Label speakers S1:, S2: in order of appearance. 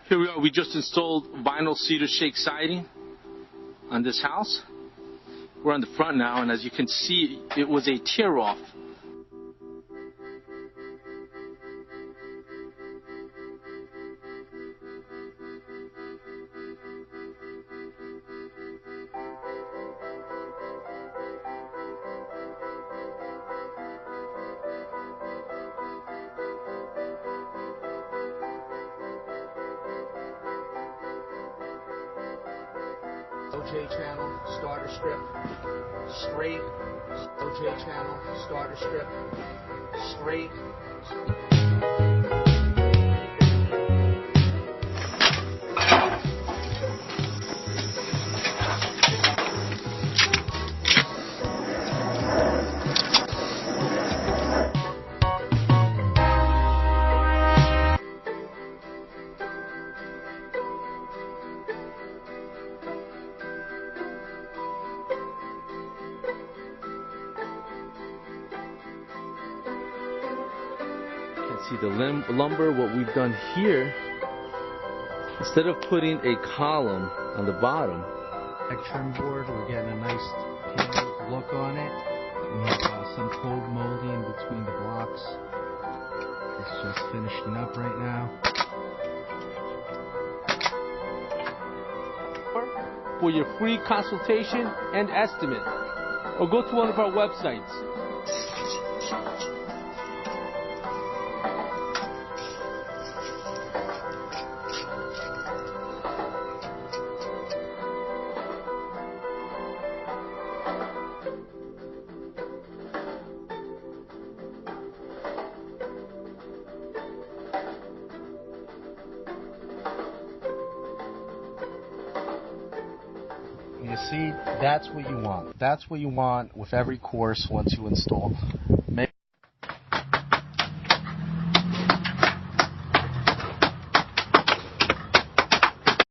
S1: Here we are, we just installed vinyl cedar shake siding on this house. We're on the front now, and as you can see, it was a tear-off.
S2: OJ channel, starter strip, straight, OJ channel, starter strip, straight.
S1: See the lumber, what we've done here, instead of putting a column on the bottom,
S3: That trim board, we're getting a nice peeled look on it. We have some cold molding between the blocks. It's just finishing up right now.
S1: for your free consultation and estimate, or go to one of our websites.
S3: You see, that's what you want. That's what you want with every course once you install.